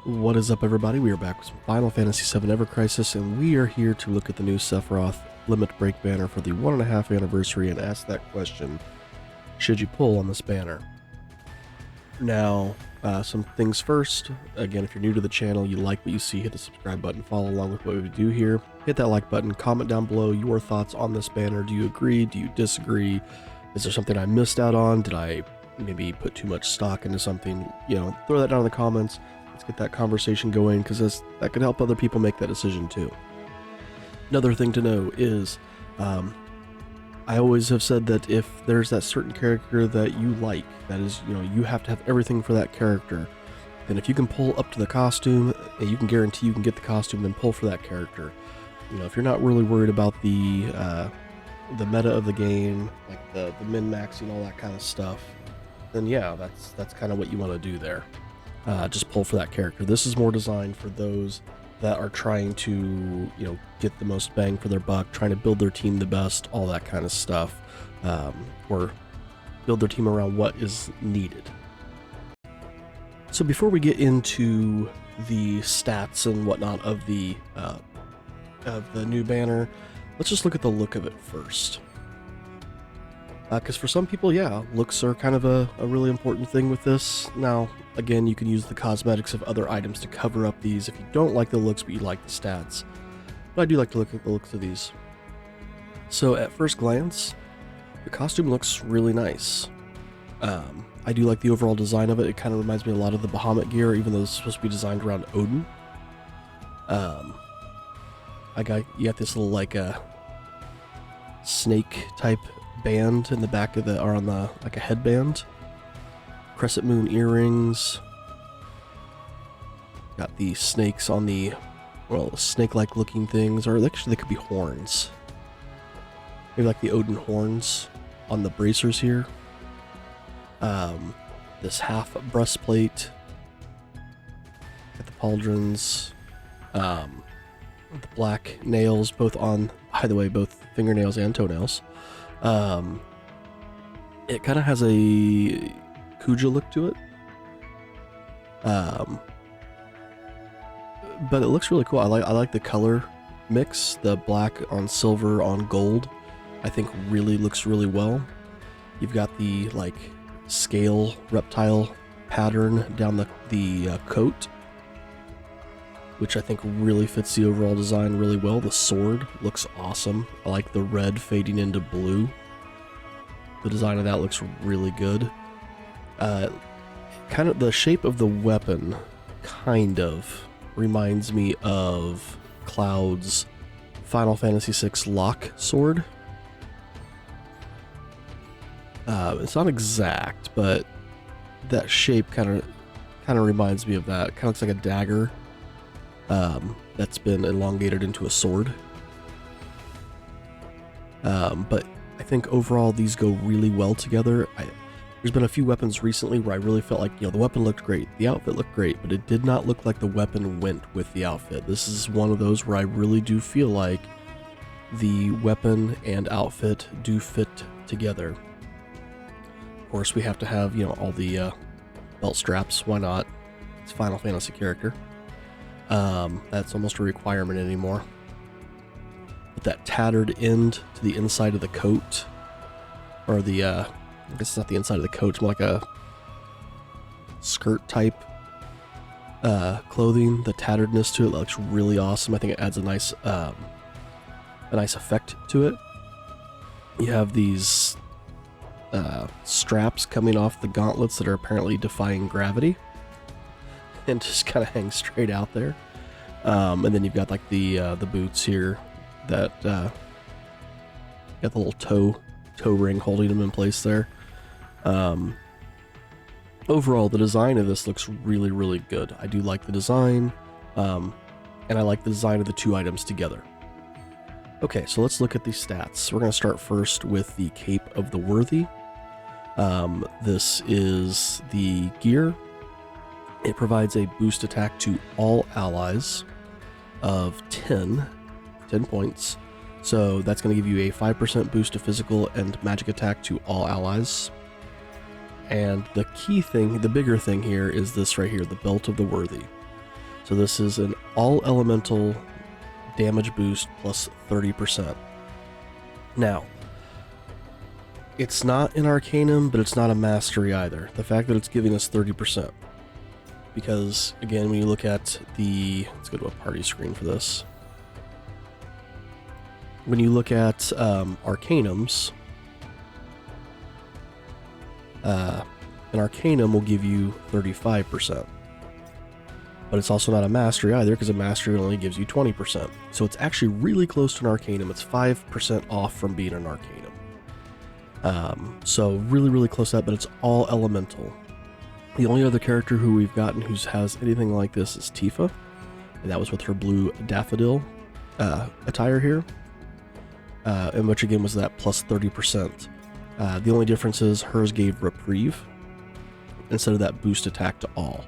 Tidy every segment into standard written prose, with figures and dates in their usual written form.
What is up, everybody? We are back with some Final Fantasy VII Ever Crisis, and we are here to look at the new Sephiroth Limit Break banner for the 1.5 anniversary and ask that question, should you pull on this banner? Now, some things first. Again, if you're new to the channel, you like what you see, hit the subscribe button, follow along with what we do here. Hit that like button, comment down below your thoughts on this banner. Do you agree? Do you disagree? Is there something I missed out on? Did I maybe put too much stock into something? You know, throw that down in the comments. Let's get that conversation going, because that could help other people make that decision too. Another thing to know is, I always have said that if there's that certain character that you like, that is, you know, you have to have everything for that character, then if you can pull up to the costume, and you can guarantee you can get the costume, then pull for that character. You know, if you're not really worried about the meta of the game, like the min-maxing, all that kind of stuff, then yeah, that's kind of what you want to do there. Just pull for that character. This is more designed for those that are trying to, you know, get the most bang for their buck, trying to build their team the best, all that kind of stuff, or build their team around what is needed. So before we get into the stats and whatnot of the new banner, let's just look at the look of it first. Because for some people, yeah, looks are kind of a really important thing with this. Now, again, you can use the cosmetics of other items to cover up these if you don't like the looks but you like the stats. But I do like to look at the looks of these. So at first glance, the costume looks really nice. I do like the overall design of it. It kind of reminds me a lot of the Bahamut gear, even though it's supposed to be designed around Odin. You got this little like snake type band in the back of the, or on the, like a headband. Crescent moon earrings. Got the snakes on the, well, snake-like looking things, or actually they could be horns. Maybe like the Odin horns on the bracers here. This half breastplate. Got the pauldrons. The black nails, both on, by the way, both fingernails and toenails. It kind of has a Kuja look to it. But it looks really cool. I like the color mix. The black on silver on gold, I think really looks really well. You've got the like scale reptile pattern down the coat, which I think really fits the overall design really well. The sword looks awesome. I like the red fading into blue. The design of that looks really good. Kind of the shape of the weapon kind of reminds me of Cloud's Final Fantasy VI lock sword. It's not exact, but that shape kind of reminds me of that. Kind of looks like a dagger that's been elongated into a sword. But I think overall these go really well together. There's been a few weapons recently where I really felt like, you know, the weapon looked great, the outfit looked great, but it did not look like the weapon went with the outfit. This is one of those where I really do feel like the weapon and outfit do fit together. Of course, we have to have, you know, all the belt straps. Why not? It's a Final Fantasy character. That's almost a requirement anymore. With that tattered end to the inside of the coat, or the, I guess it's not the inside of the coat, it's more like a skirt type clothing. The tatteredness to it looks really awesome. I think it adds a nice effect to it. You have these straps coming off the gauntlets that are apparently defying gravity and just kind of hang straight out there. And then you've got like the boots here that got the little toe ring holding them in place there. Overall, the design of this looks really, really good. I do like the design, and I like the design of the two items together. Okay, so let's look at the stats. We're going to start first with the Cape of the Worthy. This is the gear. It provides a boost attack to all allies of 10 points. So that's going to give you a 5% boost to physical and magic attack to all allies. And the key thing, the bigger thing here is this right here, the Belt of the Worthy. So this is an all elemental damage boost plus 30%. Now, it's not an Arcanum, but it's not a Mastery either. The fact that it's giving us 30%. Because, again, when you look at the... Let's go to a party screen for this. When you look at Arcanums, an Arcanum will give you 35%. But it's also not a Mastery either, because a Mastery only gives you 20%. So it's actually really close to an Arcanum. It's 5% off from being an Arcanum. So really, really close to that, but it's all elemental. The only other character who we've gotten who has anything like this is Tifa, and that was with her blue daffodil attire here, and which again was that plus 30%. The only difference is hers gave reprieve instead of that boost attack to all.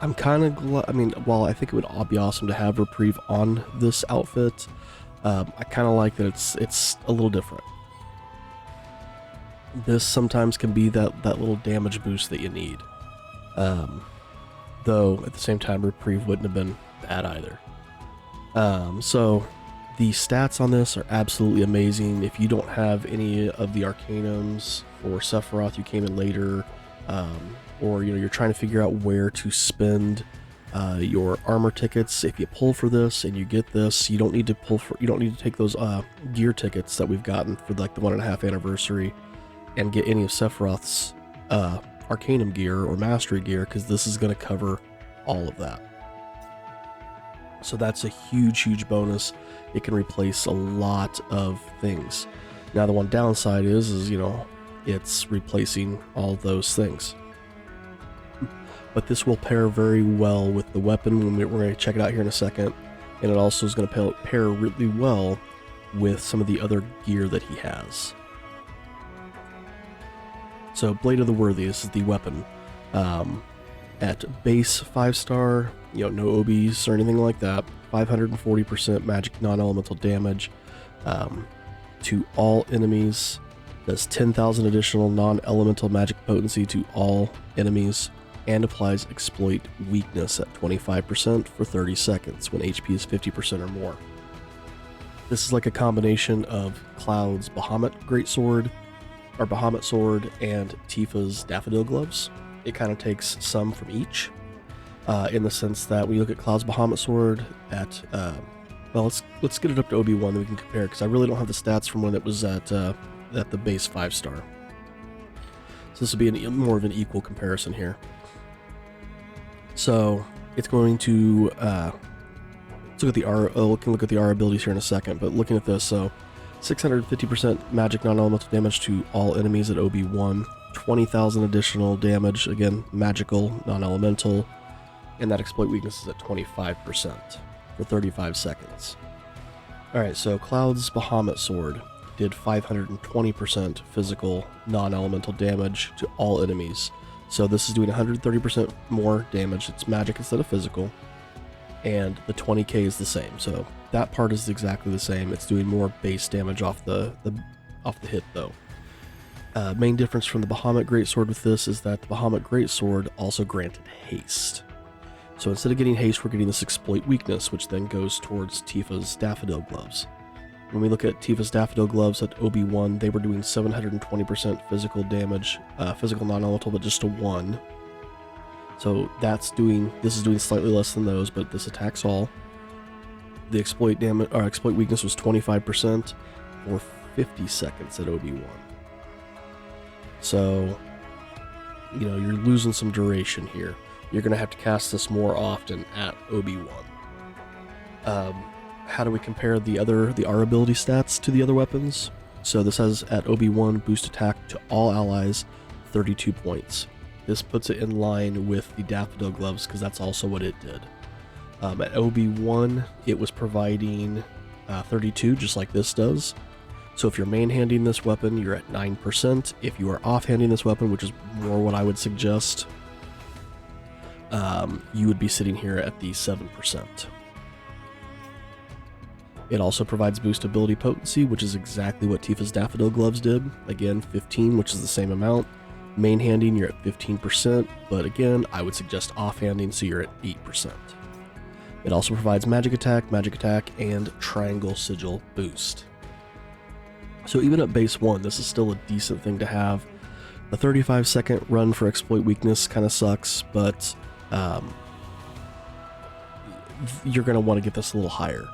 I'm kind of glad, I mean, while I think it would be awesome to have reprieve on this outfit, I kind of like that it's a little different. This sometimes can be that little damage boost that you need. Though, at the same time, reprieve wouldn't have been bad either. So, the stats on this are absolutely amazing. If you don't have any of the Arcanums for Sephiroth, you came in later, or you're trying to figure out where to spend your armor tickets. If you pull for this and you get this, you don't need to take those gear tickets that we've gotten for like the 1.5 anniversary and get any of Sephiroth's Arcanum gear or Mastery gear, because this is going to cover all of that. So that's a huge bonus. It can replace a lot of things. Now the one downside is it's replacing all those things. But this will pair very well with the weapon. We're going to check it out here in a second. And it also is going to pair really well with some of the other gear that he has. So, Blade of the Worthy, this is the weapon. At base 5-star, no OBs or anything like that, 540% magic non-elemental damage to all enemies. Does 10,000 additional non-elemental magic potency to all enemies, and applies exploit weakness at 25% for 30 seconds when HP is 50% or more. This is like a combination of Cloud's Bahamut Greatsword, or Bahamut Sword, and Tifa's Daffodil Gloves. It kind of takes some from each, in the sense that when you look at Cloud's Bahamut Sword at, well, let's get it up to OB1, then we can compare, because I really don't have the stats from when it was at the base 5-star. So this will be more of an equal comparison here. So it's going to let's look at the R. We can look at the R abilities here in a second, but looking at this, so 650% magic non-elemental damage to all enemies at OB1, 20,000 additional damage, again magical non-elemental, and that exploit weakness is at 25% for 35 seconds. Alright, so Cloud's Bahamut Sword did 520% physical non-elemental damage to all enemies. So this is doing 130% more damage. It's magic instead of physical. And the 20k is the same. So that part is exactly the same. It's doing more base damage off the hit though. Main difference from the Bahamut Greatsword with this is that the Bahamut Greatsword also granted haste. So instead of getting haste, we're getting this exploit weakness, which then goes towards Tifa's Daffodil Gloves. When we look at Tifa's Daffodil Gloves at OB1, they were doing 720% physical damage, physical non-elemental, but just to 1. So this is doing slightly less than those, but this attacks all. The exploit weakness was 25% for 50 seconds at OB1. So, you're losing some duration here. You're going to have to cast this more often at OB1. How do we compare the R ability stats to the other weapons? So this has at OB1 boost attack to all allies 32 points. This puts it in line with the Daffodil Gloves because that's also what it did. At OB1 it was providing 32 just like this does. So if you're main-handing this weapon, you're at 9%. If you are off-handing this weapon, which is more what I would suggest, you would be sitting here at the 7%. It also provides boost ability potency, which is exactly what Tifa's Daffodil Gloves did. Again, 15, which is the same amount. Main handing, you're at 15%, but again, I would suggest off-handing, so you're at 8%. It also provides magic attack, and triangle sigil boost. So even at base 1, this is still a decent thing to have. The 35-second run for exploit weakness kind of sucks, but you're going to want to get this a little higher.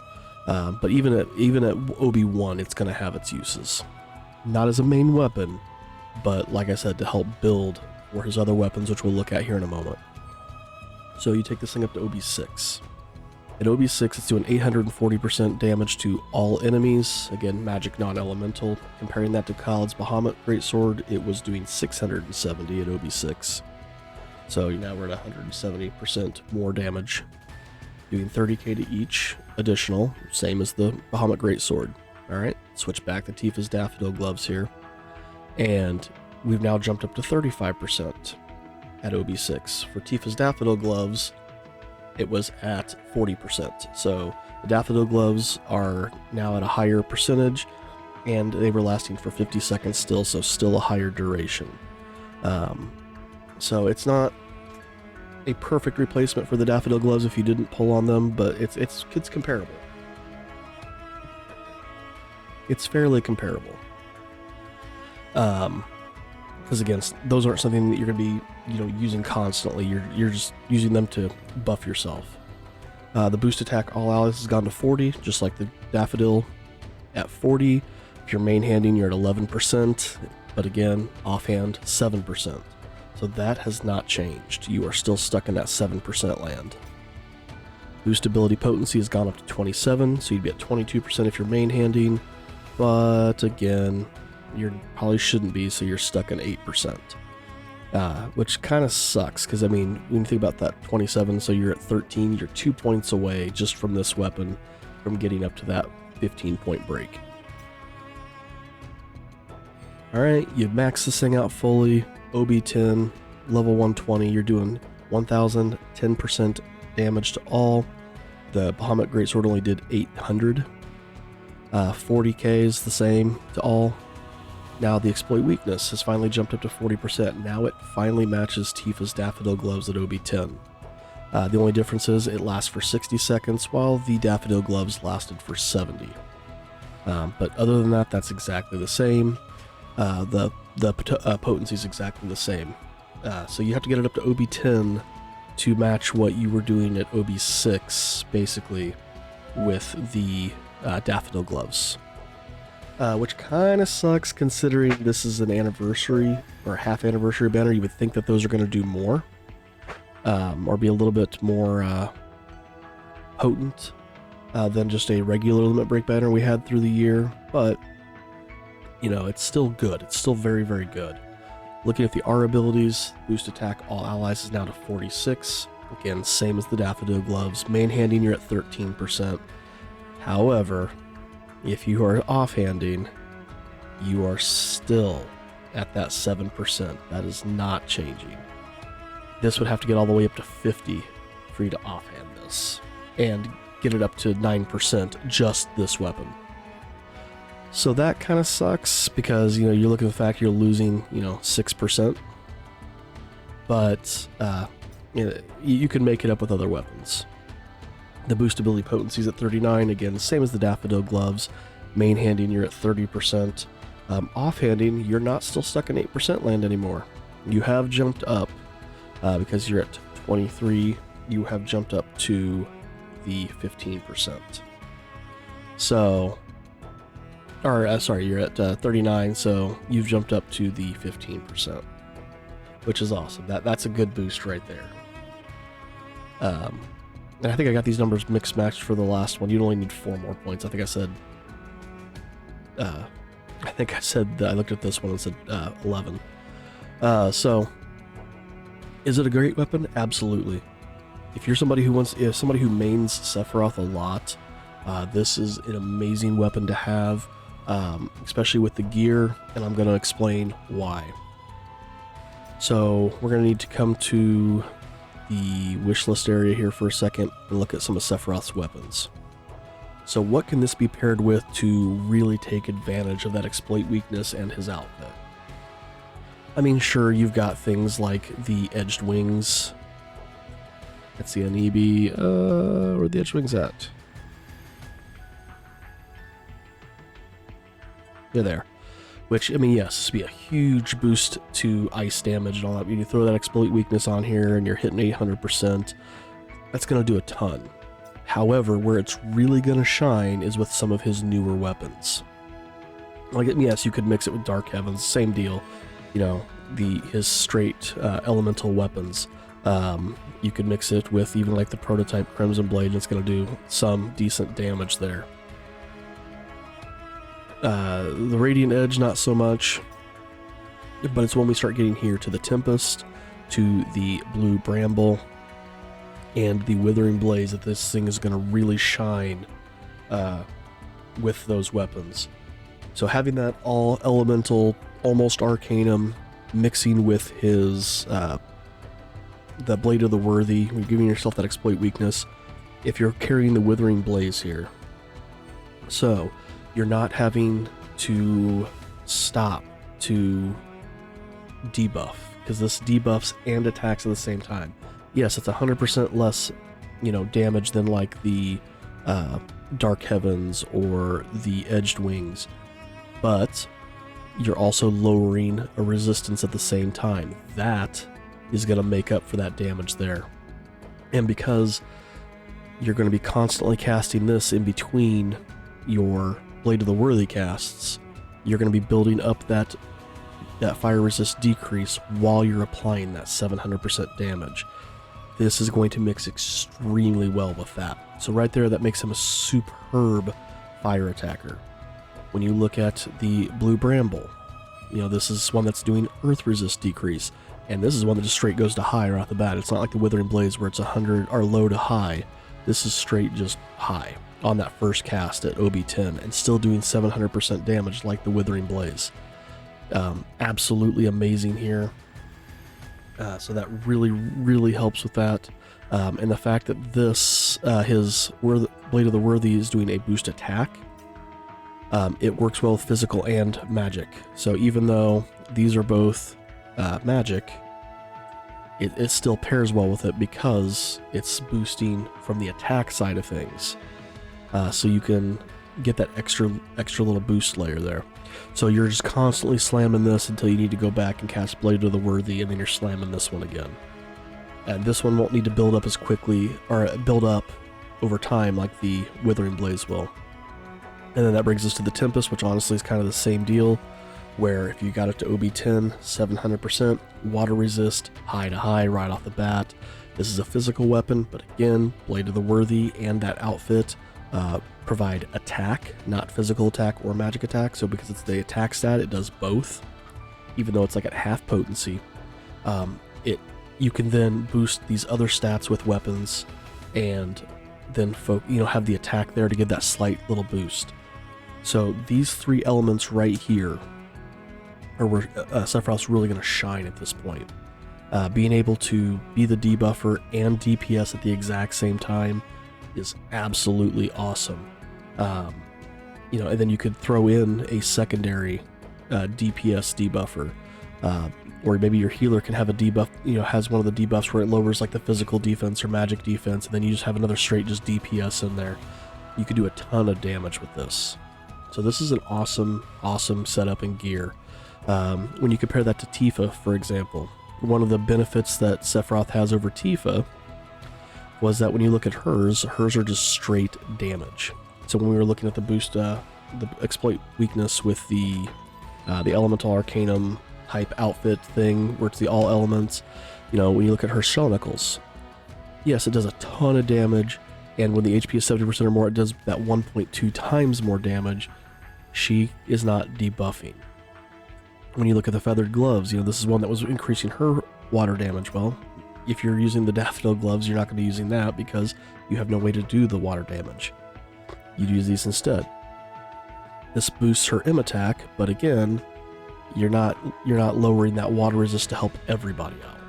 But even at OB1, it's going to have its uses. Not as a main weapon, but like I said, to help build for his other weapons, which we'll look at here in a moment. So you take this thing up to OB6. At OB6, it's doing 840% damage to all enemies. Again, magic non-elemental. Comparing that to Khaled's Bahamut Greatsword, it was doing 670 at OB6. So now we're at 170% more damage. Doing 30k to each additional, same as the Bahamut Greatsword. Alright, switch back to Tifa's Daffodil Gloves here. And we've now jumped up to 35% at OB6. For Tifa's Daffodil Gloves, it was at 40%. So the Daffodil Gloves are now at a higher percentage, and they were lasting for 50 seconds still, so still a higher duration. So it's not a perfect replacement for the Daffodil Gloves if you didn't pull on them, but it's comparable. It's fairly comparable. Because again, those aren't something that you're going to be, using constantly. You're just using them to buff yourself. The boost attack all allies has gone to 40, just like the Daffodil at 40. If you're main handing, you're at 11%, but again, offhand 7%. So that has not changed. You are still stuck in that 7% land. Boost ability potency has gone up to 27, so you'd be at 22% if you're main handing, but again, you probably shouldn't be, so you're stuck in 8%. Which kind of sucks, because I mean, when you think about that 27, so you're at 13, you're 2 points away just from this weapon from getting up to that 15-point break. Alright, you max this thing out fully, OB10, level 120, you're doing 1010% damage to all. The Bahamut Greatsword only did 800. 40k is the same to all. Now the exploit weakness has finally jumped up to 40%. Now it finally matches Tifa's Daffodil Gloves at OB10. The only difference is it lasts for 60 seconds, while the Daffodil Gloves lasted for 70. But other than that, that's exactly the same. The potency is exactly the same. So you have to get it up to OB10 to match what you were doing at OB6, basically, with the Daffodil Gloves. Which kind of sucks considering this is an anniversary or half anniversary banner. You would think that those are going to do more, or be a little bit more potent than just a regular limit break banner we had through the year, but it's still good. It's still very, very good. Looking at the R abilities, boost attack all allies is now to 46. Again, same as the Daffodil Gloves. Main handing, you're at 13%. However, if you are offhanding, you are still at that 7%. That is not changing. This would have to get all the way up to 50 for you to offhand this, and get it up to 9% just this weapon. So that kind of sucks, because you're looking at the fact you're losing 6%, but you can make it up with other weapons. The boost ability potency is at 39, again same as the Daffodil Gloves. Main handing, you're at 30%. Offhanding, you're not still stuck in 8% land anymore. You have jumped up, because you're at 23, you have jumped up to the 15%. So, you're at 39, so you've jumped up to the 15%, which is awesome. That's a good boost right there. And I think I got these numbers mixed matched for the last one. You'd only need 4 more points. I think I said that I looked at this one and said 11. So is it a great weapon? Absolutely. If you're somebody who mains Sephiroth a lot, this is an amazing weapon to have, especially with the gear, and I'm going to explain why. So we're going to need to come to the wishlist area here for a second and look at some of Sephiroth's weapons. So what can this be paired with to really take advantage of that exploit weakness and his outfit? I mean, sure, you've got things like the edged wings. Let's see, an EB, where are the edged wings at? They're there. Which, I mean, yes, this would be a huge boost to ice damage and all that. When you throw that exploit weakness on here and you're hitting 800%, that's going to do a ton. However, where it's really going to shine is with some of his newer weapons. Like, yes, you could mix it with Dark Heavens, same deal. You know, his straight elemental weapons. You could mix it with even like the prototype Crimson Blade, and it's going to do some decent damage there. The Radiant Edge, not so much, but it's when we start getting here to the Tempest, to the Blue Bramble, and the Withering Blaze that this thing is going to really shine with those weapons. So having that all elemental, almost arcanum, mixing with his the Blade of the Worthy, you're giving yourself that exploit weakness if you're carrying the Withering Blaze here. So you're not having to stop to debuff, because this debuffs and attacks at the same time. Yes, it's 100% less, damage than like the Dark Heavens or the Edged Wings, but you're also lowering a resistance at the same time. That is going to make up for that damage there. And because you're going to be constantly casting this in between your Blade of the Worthy casts, you're going to be building up that fire resist decrease while you're applying that 700% damage. This is going to mix extremely well with that. So right there, that makes him a superb fire attacker. When you look at the Blue Bramble, this is one that's doing earth resist decrease, and this is one that just straight goes to high right off the bat. It's not like the Withering Blaze where it's 100 or low to high. This is straight just high on that first cast at OB10 and still doing 700% damage like the Withering Blaze. Absolutely amazing here. So that really, really helps with that. And the fact that this, his Blade of the Worthy is doing a boost attack, it works well with physical and magic. So even though these are both magic, it still pairs well with it because it's boosting from the attack side of things. So you can get that extra little boost layer there. So you're just constantly slamming this until you need to go back and cast Blade of the Worthy, and then you're slamming this one again. And this one won't need to build up as quickly, or build up over time like the Withering Blaze will. And then that brings us to the Tempest, which honestly is kind of the same deal, where if you got it to OB10, 700%, water resist, high to high right off the bat. This is a physical weapon, but again, Blade of the Worthy and that outfit provide attack, not physical attack or magic attack. So because it's the attack stat, it does both, even though it's like at half potency. You can then boost these other stats with weapons, and then have the attack there to give that slight little boost. So these three elements right here are where Sephiroth's really going to shine at this point. Being able to be the debuffer and DPS at the exact same time is absolutely awesome. And then you could throw in a secondary DPS debuffer, or maybe your healer can have a debuff, has one of the debuffs where it lowers like the physical defense or magic defense, and then you just have another straight just DPS in there. You could do a ton of damage with this. So this is an awesome setup and gear. When you compare that to Tifa, for example, one of the benefits that Sephiroth has over Tifa was that when you look at hers are just straight damage. So when we were looking at the boost, the exploit weakness with the Elemental Arcanum type outfit thing, where it's the all elements, when you look at her shell knuckles, yes, it does a ton of damage, and when the HP is 70% or more, it does that 1.2 times more damage. She is not debuffing. When you look at the Feathered Gloves, this is one that was increasing her water damage. Well, if you're using the Daffodil Gloves, you're not going to be using that because you have no way to do the water damage. You'd use these instead. This boosts her M attack, but again, you're not lowering that water resist to help everybody out.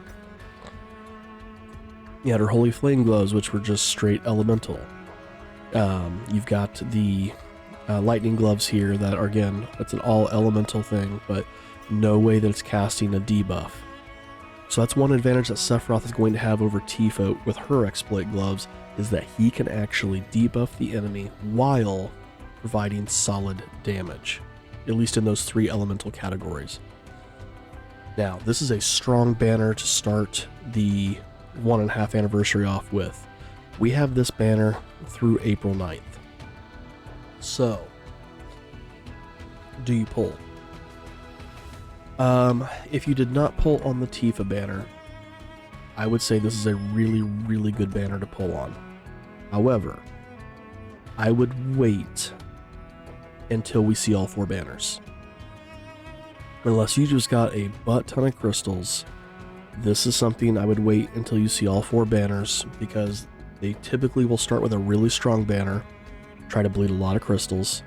You had her Holy Flame Gloves, which were just straight elemental. You've got the Lightning Gloves here that are, again, it's an all elemental thing, but No way that it's casting a debuff. So that's one advantage that Sephiroth is going to have over Tifa with her exploit gloves, is that he can actually debuff the enemy while providing solid damage, at least in those 3 elemental categories. Now, this is a strong banner to start the 1.5 anniversary off with. We have this banner through April 9th. So, do you pull? If you did not pull on the Tifa banner, I would say this is a really, really good banner to pull on. However, I would wait until we see all 4 banners. Unless you just got a butt ton of crystals, this is something I would wait until you see all 4 banners, because they typically will start with a really strong banner, try to bleed a lot of crystals.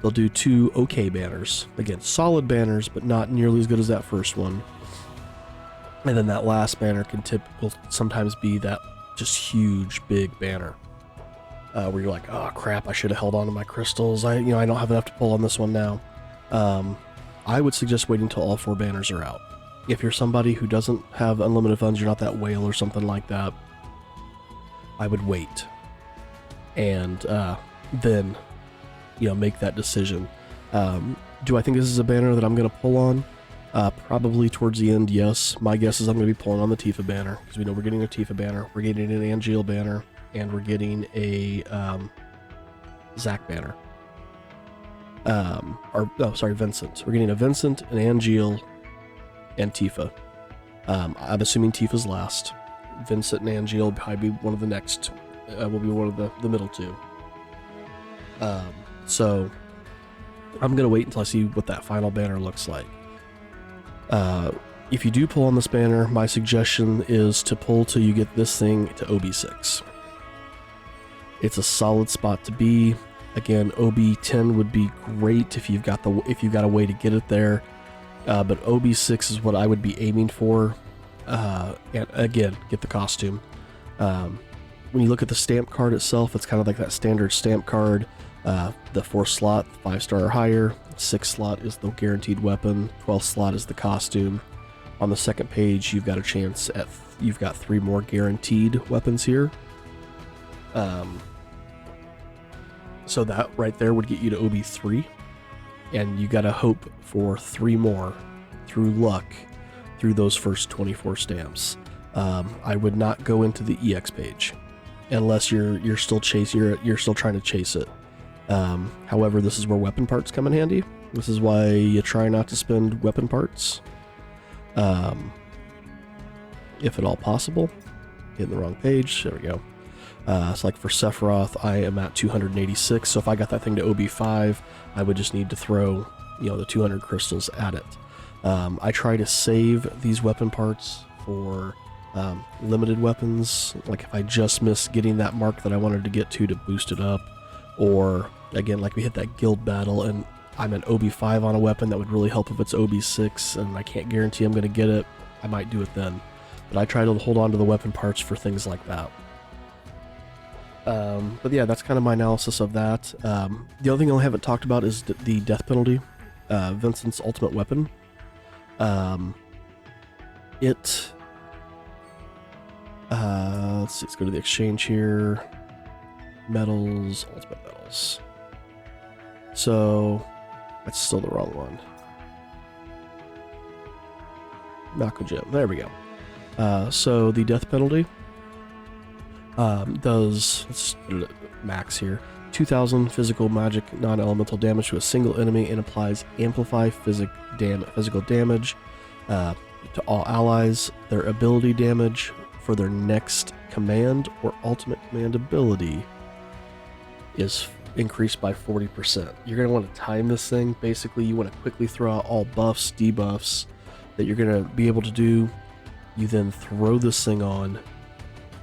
They'll do 2 okay banners. Again, solid banners, but not nearly as good as that first one. And then that last banner will sometimes be that just huge, big banner. Where you're like, oh crap, I should have held on to my crystals. I don't have enough to pull on this one now. I would suggest waiting until all 4 banners are out. If you're somebody who doesn't have unlimited funds, you're not that whale or something like that, I would wait. And then make that decision. Do I think this is a banner that I'm going to pull on? Probably towards the end, yes. My guess is I'm going to be pulling on the Tifa banner, because we know we're getting a Tifa banner, we're getting an Angeal banner, and we're getting a Zac banner. Vincent. We're getting a Vincent, an Angeal, and Tifa. I'm assuming Tifa's last. Vincent and Angeal will probably be one of the next, will be one of the middle 2. So I'm going to wait until I see what that final banner looks like. If you do pull on this banner, my suggestion is to pull till you get this thing to OB6. It's a solid spot to be. Again, OB10 would be great if you've got a way to get it there. But OB6 is what I would be aiming for. And again, get the costume. When you look at the stamp card itself, it's kind of like that standard stamp card. The 4th slot, 5-star or higher. 6th slot is the guaranteed weapon. 12th slot is the costume. On the second page, you've got a chance at you've got 3 more guaranteed weapons here. So that right there would get you to OB3, and you gotta hope for 3 more through luck through those first 24 stamps. I would not go into the EX page unless you're still trying to chase it. However, this is where weapon parts come in handy. This is why you try not to spend weapon parts, if at all possible. Hitting the wrong page. There we go. It's like for Sephiroth, I am at 286, so if I got that thing to OB5, I would just need to throw, the 200 crystals at it. I try to save these weapon parts for limited weapons, like if I just miss getting that mark that I wanted to get to boost it up, or again, like we hit that guild battle and I'm at OB5 on a weapon that would really help if it's OB6 and I can't guarantee I'm going to get it, I might do it then. But I try to hold on to the weapon parts for things like that. But yeah, that's kind of my analysis of that. The other thing I haven't talked about is the death penalty. Vincent's ultimate weapon. Let's see, let's go to the exchange here. Medals, ultimate medals. So, that's still the wrong one. Nako Gem, there we go. So the death penalty does, let's max here, 2,000 physical magic non-elemental damage to a single enemy and applies amplify physical damage to all allies. Their ability damage for their next command or ultimate command ability is increased by 40%. You're going to want to time this thing. Basically, you want to quickly throw out all buffs, debuffs that you're going to be able to do. You then throw this thing on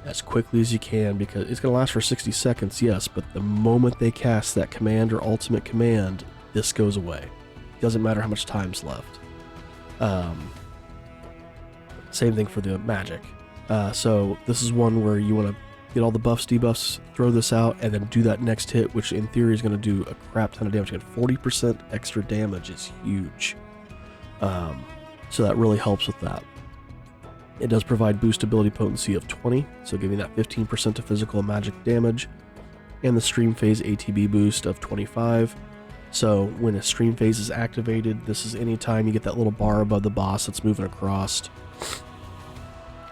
as quickly as you can, because it's going to last for 60 seconds, yes, but the moment they cast that command or ultimate command, this goes away. Doesn't matter how much time's left. Same thing for the magic. So this is one where you want to get all the buffs, debuffs, throw this out, and then do that next hit, which in theory is going to do a crap ton of damage. Again, 40% extra damage is huge. So that really helps with that. It does provide boost ability potency of 20, so giving that 15% to physical and magic damage, and the stream phase ATB boost of 25. So when a stream phase is activated, this is anytime you get that little bar above the boss that's moving across.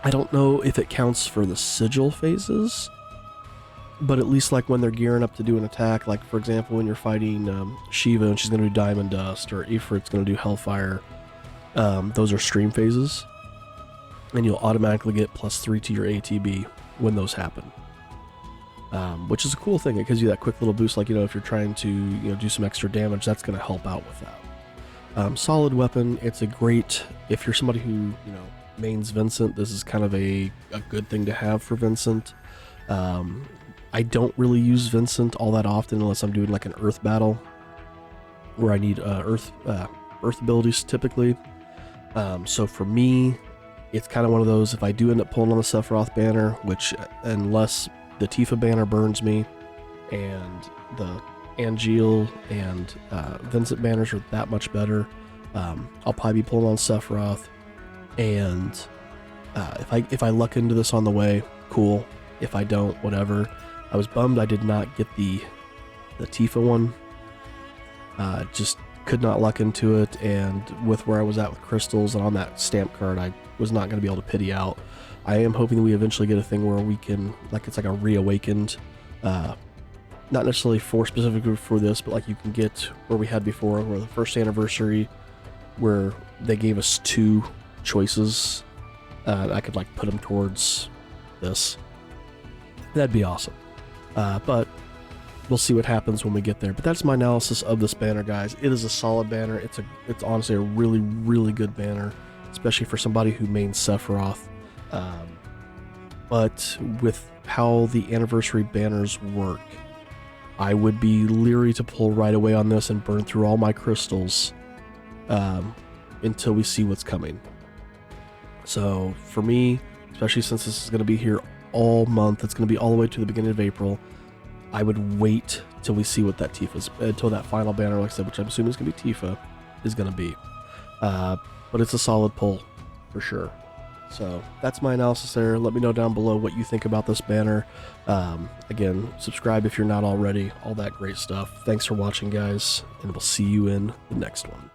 I don't know if it counts for the sigil phases, but at least like when they're gearing up to do an attack, like for example when you're fighting Shiva and she's going to do Diamond Dust, or Ifrit's going to do Hellfire, those are stream phases, and you'll automatically get +3 to your ATB when those happen. Which is a cool thing. It gives you that quick little boost, like, you know, if you're trying to, do some extra damage, that's going to help out with that. Solid weapon. It's a great, if you're somebody who, mains Vincent, this is kind of a good thing to have for Vincent. I don't really use Vincent all that often unless I'm doing like an earth battle where I need earth abilities typically. So for me, it's kind of one of those, if I do end up pulling on the Sephiroth banner, which unless the Tifa banner burns me and the Angeal and Vincent banners are that much better, I'll probably be pulling on Sephiroth. And if I luck into this on the way, cool. If I don't, whatever. I was bummed I did not get the Tifa one. Just could not luck into it, and with where I was at with crystals and on that stamp card, I was not going to be able to pity out. I am hoping that we eventually get a thing where we can, like, it's like a reawakened, not necessarily specifically for this, but like you can get where we had before, where the first anniversary, where they gave us 2 choices. I could like put them towards this. That'd be awesome. But we'll see what happens when we get there. But that's my analysis of this banner, guys. It is a solid banner. It's honestly a really, really good banner, especially for somebody who mains Sephiroth. But with how the anniversary banners work, I would be leery to pull right away on this and burn through all my crystals until we see what's coming. So for me, especially since this is going to be here all month, it's going to be all the way to the beginning of April, I would wait till we see what that Tifa's, until that final banner, like I said, which I'm assuming is going to be Tifa, is going to be. But it's a solid pull for sure. So that's my analysis there. Let me know down below what you think about this banner. Again, subscribe if you're not already, all that great stuff. Thanks for watching, guys, and we'll see you in the next one.